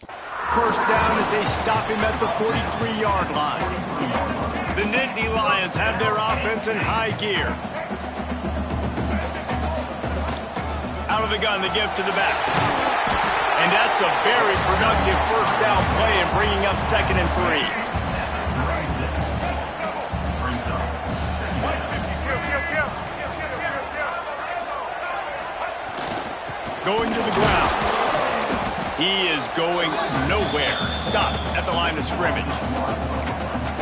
First down as they stop him at the 43-yard line. The Nittany Lions have their offense in high gear. Out of the gun, the give to the back. And that's a very productive first down play and bringing up 2nd and 3. Going to the ground. He is going nowhere. Stop at the line of scrimmage.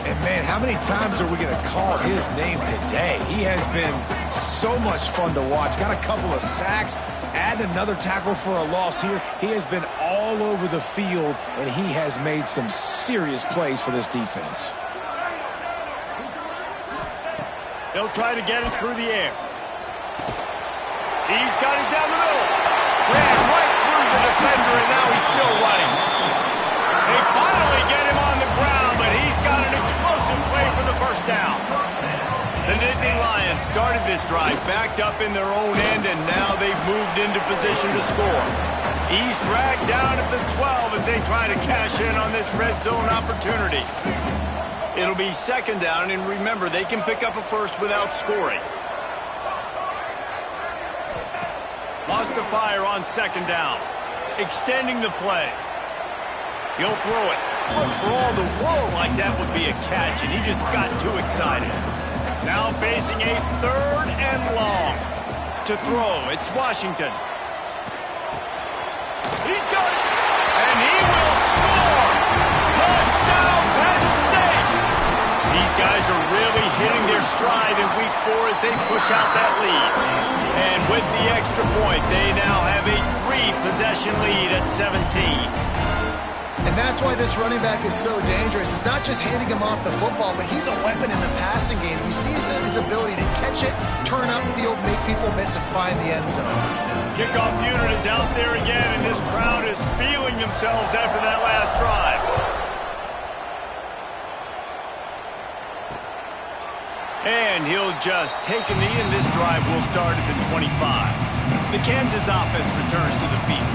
And, man, how many times are we going to call his name today? He has been so much fun to watch. Got a couple of sacks. Add another tackle for a loss here. He has been all over the field, and he has made some serious plays for this defense. They'll try to get it through the air. He's got it down the middle. Ran right through the defender, and now he's still running. They finally get him on the ground, but he's got an explosive play for the first down. The Nittany Lions started this drive backed up in their own end, and now they've moved into position to score. He's dragged down at the 12 as they try to cash in on this red zone opportunity. It'll be 2nd down, and remember, they can pick up a first without scoring. Lost the fire on 2nd down. Extending the play. He'll throw it. Look, for all the world like that would be a catch, and he just got too excited. Now facing a 3rd and long. To throw, it's Washington. He's got it, and he will score! Touchdown, Penn State! These guys are really hitting their stride in Week 4 as they push out that lead. And with the extra point, they now have a 3-possession lead at 17. And that's why this running back is so dangerous. It's not just handing him off the football, but he's a weapon in the passing game. You see his ability to catch it, turn upfield, make people miss, and find the end zone. Kickoff unit is out there again, and this crowd is feeling themselves after that last drive. And he'll just take a knee, and this drive will start at the 25. The Kansas offense returns to the field.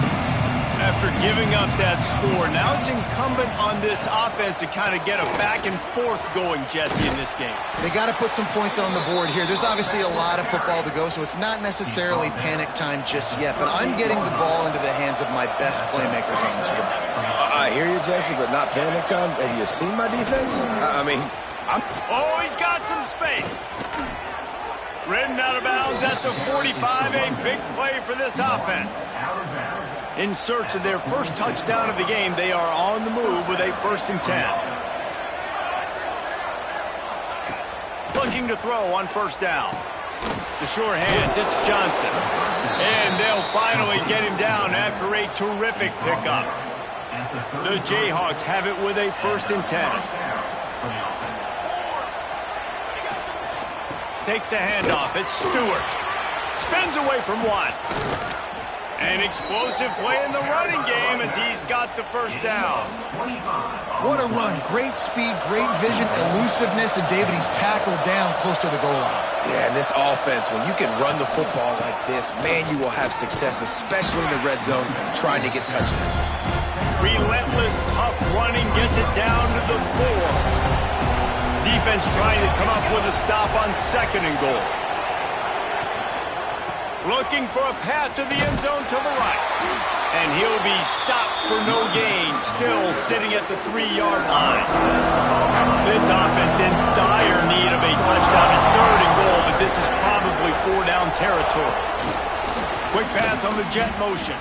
After giving up that score, now it's incumbent on this offense to kind of get a back and forth going, Jesse, in this game. They got to put some points on the board here. There's obviously a lot of football to go, so it's not necessarily panic time just yet, but I'm getting the ball into the hands of my best playmakers on this drive. I hear you, Jesse, but not panic time. Have you seen my defense? Oh, he's got some space. Ridden out of bounds at the 45, a big play for this offense. In search of their first touchdown of the game, they are on the move with a 1st and 10. Looking to throw on 1st down. The sure hands, it's Johnson. And they'll finally get him down after a terrific pickup. The Jayhawks have it with a 1st and 10. Takes the handoff, it's Stewart. Spins away from one. An explosive play in the running game as he's got the 1st down. What a run. Great speed, great vision, elusiveness, and David, he's tackled down close to the goal line. Yeah, and this offense, when you can run the football like this, man, you will have success, especially in the red zone, trying to get touchdowns. Relentless, tough running gets it down to the 4. Defense trying to come up with a stop on 2nd and goal. Looking for a path to the end zone to the right. And he'll be stopped for no gain, still sitting at the 3-yard line. This offense in dire need of a touchdown is 3rd and goal, but this is probably 4-down territory. Quick pass on the jet motion.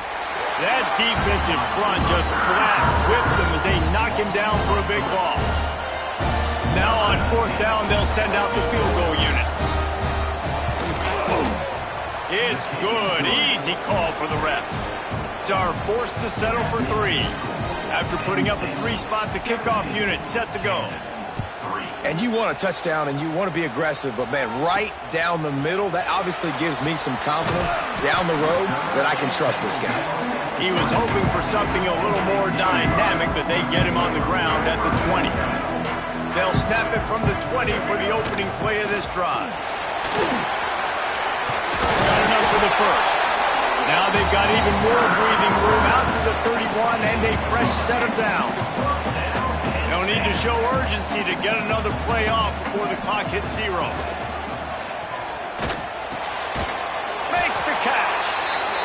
That defensive front just flat whipped them as they knock him down for a big loss. Now on 4th down, they'll send out the field goal unit. It's good. Easy call for the refs. Are forced to settle for 3. After putting up a 3-spot, the kickoff unit set to go. And you want a touchdown and you want to be aggressive, but, man, right down the middle, that obviously gives me some confidence down the road that I can trust this guy. He was hoping for something a little more dynamic, but they get him on the ground at the 20. They'll snap it from the 20 for the opening play of this drive. Got enough for the 1st. Now they've got even more breathing room out to the 31 and a fresh set of downs. They'll need to show urgency to get another play off before the clock hits 0. Makes the catch.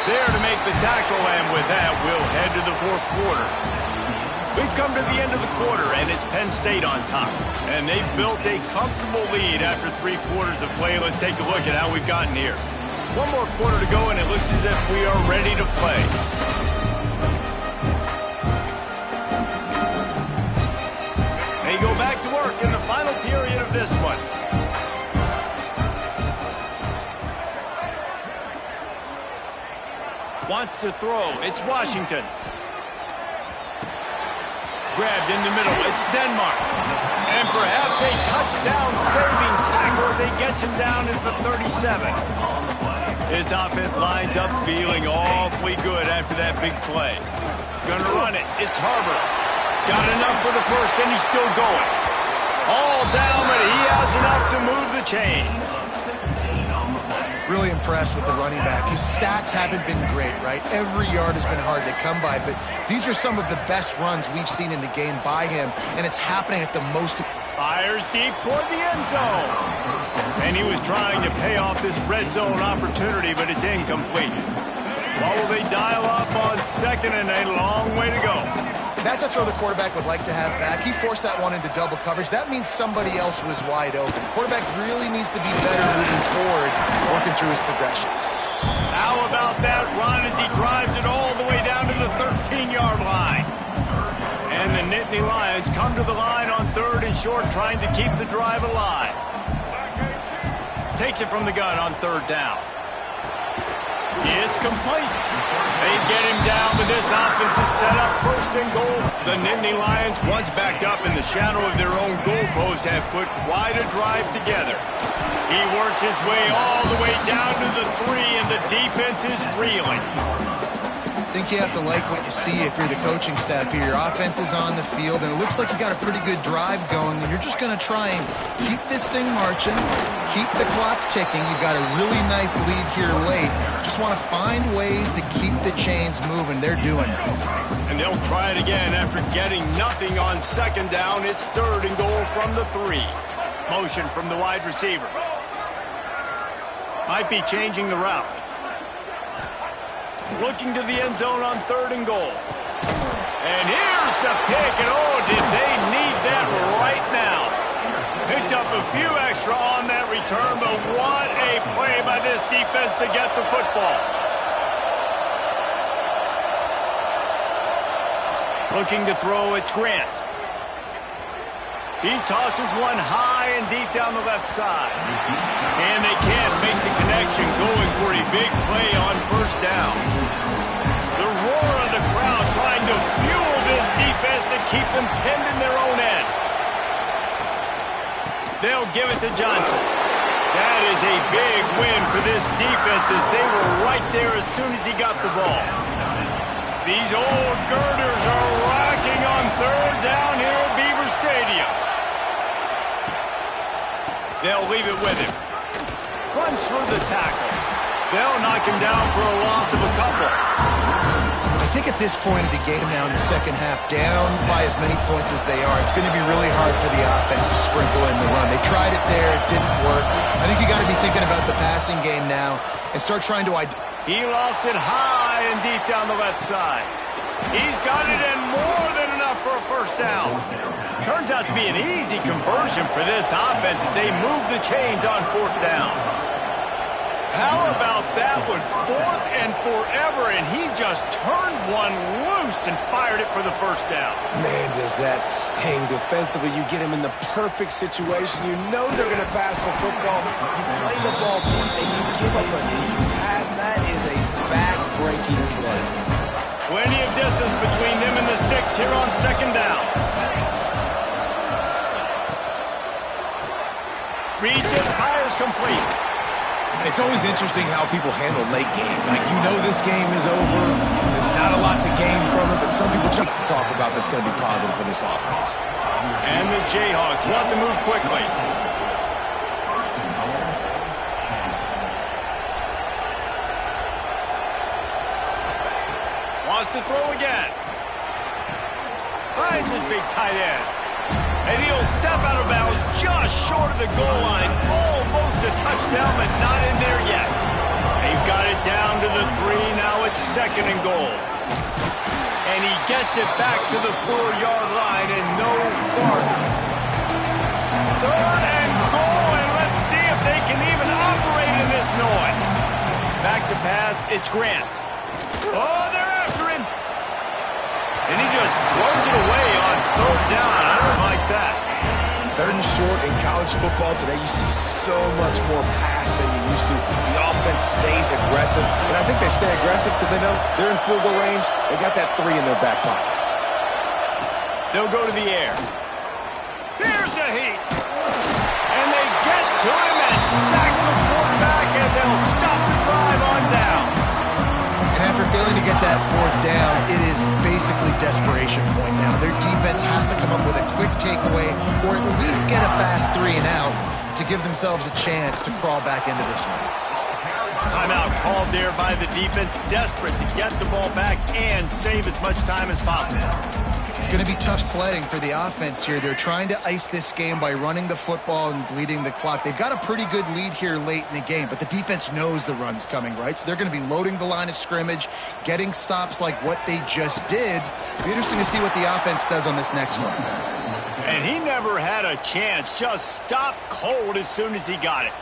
There to make the tackle, and with that, we'll head to the fourth quarter. We've come to the end of the quarter, and it's Penn State on top. And they've built a comfortable lead after 3 quarters of play. Let's take a look at how we've gotten here. One more quarter to go, and it looks as if we are ready to play. They go back to work in the final period of this one. Wants to throw. It's Washington. Grabbed in the middle. It's Denmark. And perhaps a touchdown-saving tackle as he gets him down at the 37. His offense lines up feeling awfully good after that big play. Gonna run it. It's Harbor. Got enough for the first, and he's still going. All down, but he has enough to move the chains. Really impressed with the running back. His stats haven't been great, right? Every yard has been hard to come by, but these are some of the best runs we've seen in the game by him, and it's happening at the most... Fires deep toward the end zone. And he was trying to pay off this red zone opportunity, but it's incomplete. What will they dial up on second, and a long way to go? That's a throw the quarterback would like to have back. He forced that one into double coverage. That means somebody else was wide open. Quarterback really needs to be better moving forward, working through his progressions. How about that run as he drives it all the way down to the 13-yard line? And the Nittany Lions come to the line on 3rd and short, trying to keep the drive alive. Takes it from the gun on 3rd down. It's complete. They get him down, but this offense is set up 1st and goal. The Nittany Lions, once backed up in the shadow of their own goalpost, have put quite a drive together. He works his way all the way down to the 3, and the defense is reeling. I think you have to like what you see if you're the coaching staff here. Your offense is on the field, and it looks like you got a pretty good drive going, and you're just going to try and keep this thing marching, keep the clock ticking. You've got a really nice lead here late. Just want to find ways to keep the chains moving. They're doing it. And they'll try it again after getting nothing on 2nd down. It's 3rd and goal from the 3. Motion from the wide receiver. Might be changing the route. Looking to the end zone on 3rd and goal. And here's the pick, and oh, did they need that right now. Picked up a few extra on that return, but what a play by this defense to get the football. Looking to throw, it's Grant. He tosses one high and deep down the left side. And they can't make the connection, going for a big play on 1st down. The roar of the crowd trying to fuel this defense to keep them pinned in their own end. They'll give it to Johnson. That is a big win for this defense, as they were right there as soon as he got the ball. These old girders are rocking on 3rd down here at Beaver Stadium. They'll leave it with him. Runs through the tackle. They'll knock him down for a loss of a couple. I think at this point of the game now in the second half, down by as many points as they are, it's going to be really hard for the offense to sprinkle in the run. They tried it there. It didn't work. I think you got to be thinking about the passing game now and start trying to... He lofts it high and deep down the left side. He's got it, and more than enough for a 1st down. Turns out to be an easy conversion for this offense as they move the chains on 4th down. How about that one? 4th and forever, and he just turned one loose and fired it for the 1st down. Man, does that sting defensively. You get him in the perfect situation. You know they're going to pass the football. You play the ball deep, and you give up a deep pass. That is a back-breaking play. Plenty of distance between them and the sticks here on 2nd down. Reads it, fires complete. It's always interesting how people handle late game. Like, you know this game is over. There's not a lot to gain from it, but some people jump to talk about that's going to be positive for this offense. And the Jayhawks want to move quickly. to throw again. Finds his big tight end. And he'll step out of bounds just short of the goal line. Almost a touchdown, but not in there yet. They've got it down to the 3. Now it's 2nd and goal. And he gets it back to the 4-yard line and no farther. 3rd and goal, and let's see if they can even operate in this noise. Back to pass, it's Grant. Oh, they're after him. And he just throws it away on 3rd down. I don't like that. 3rd and short in college football today, you see so much more pass than you used to. The offense stays aggressive, and I think they stay aggressive because they know they're in field goal range. They got that 3 in their back pocket. They'll go to the air. Here's a heat. And they get to him and sack the quarterback, and they'll stop the drive on down. And after failing to get that 4th down, it is basically desperation point now. Their defense has to come up with a quick takeaway or at least get a fast 3 and out to give themselves a chance to crawl back into this one. Timeout called there by the defense, desperate to get the ball back and save as much time as possible. It's going to be tough sledding for the offense here. They're trying to ice this game by running the football and bleeding the clock. They've got a pretty good lead here late in the game, but the defense knows the run's coming, right? So they're going to be loading the line of scrimmage, getting stops like what they just did. It'll be interesting to see what the offense does on this next one. And he never had a chance, just stopped cold as soon as he got it.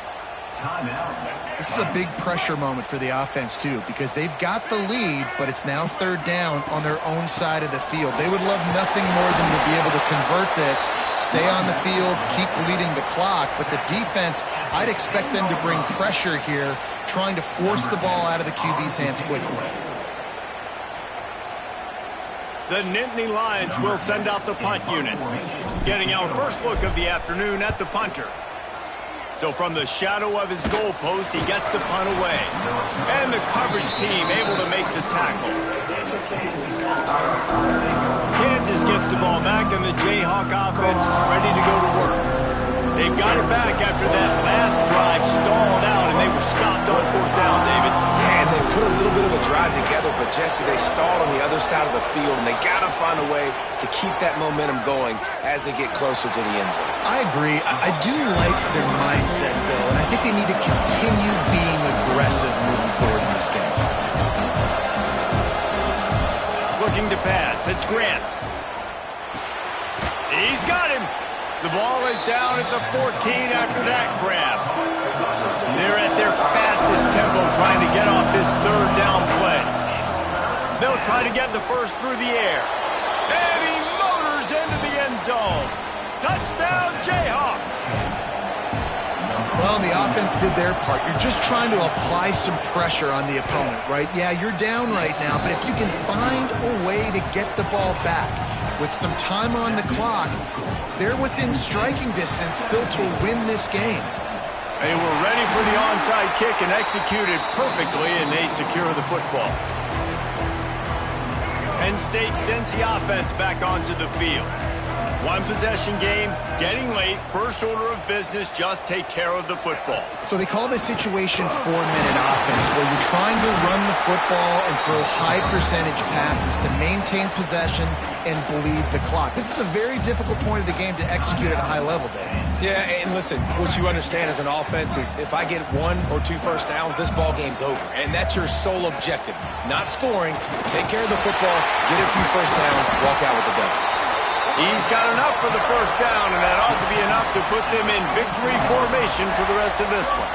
This is a big pressure moment for the offense, too, because they've got the lead, but it's now 3rd down on their own side of the field. They would love nothing more than to be able to convert this, stay on the field, keep bleeding the clock, but the defense, I'd expect them to bring pressure here, trying to force the ball out of the QB's hands quickly. The Nittany Lions will send out the punt unit, getting our first look of the afternoon at the punter. So from the shadow of his goalpost, he gets the punt away. And the coverage team able to make the tackle. Kansas gets the ball back, and the Jayhawk offense is ready to go to work. They've got it back after that last drive stalled out, and they were stopped on 4th down, David. Yeah, and they put a little bit of a drive together, but Jesse, they stalled on the other side of the field, and they got to find a way to keep that momentum going as they get closer to the end zone. I agree. I do like their mindset, though, and I think they need to continue being aggressive moving forward in this game. Looking to pass. It's Grant. He's got him. The ball is down at the 14 after that grab. They're at their fastest tempo trying to get off this 3rd down play. They'll try to get the first through the air. And he motors into the end zone. Touchdown, Jayhawks. Well, the offense did their part. You're just trying to apply some pressure on the opponent, right? Yeah, you're down right now, but if you can find a way to get the ball back with some time on the clock, they're within striking distance still to win this game. They were ready for the onside kick and executed perfectly, and they secure the football. Penn State sends the offense back onto the field. One possession game, getting late, first order of business, just take care of the football. So they call this situation 4-minute offense, where you're trying to run the football and throw high percentage passes to maintain possession and bleed the clock. This is a very difficult point of the game to execute at a high level, Dave. Yeah, and listen, what you understand as an offense is if I get 1 or 2 first downs, this ball game's over. And that's your sole objective. Not scoring, take care of the football, get a few first downs, walk out with the W. He's got enough for the first down, and that ought to be enough to put them in victory formation for the rest of this one.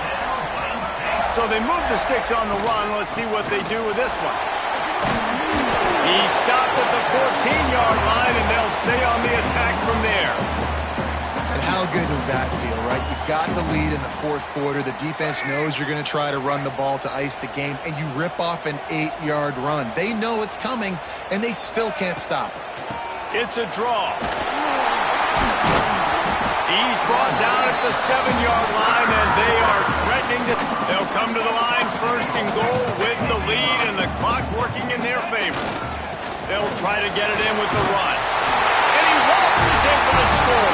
So they move the sticks on the run. Let's see what they do with this one. He stopped at the 14-yard line, and they'll stay on the attack from there. And how good does that feel, right? You've got the lead in the 4th quarter. The defense knows you're going to try to run the ball to ice the game, and you rip off an 8-yard run. They know it's coming, and they still can't stop it. It's a draw. He's brought down at the 7-yard line, and they are threatening to... They'll come to the line first and goal with the lead and the clock working in their favor. They'll try to get it in with the run. And he waltzes in for the score.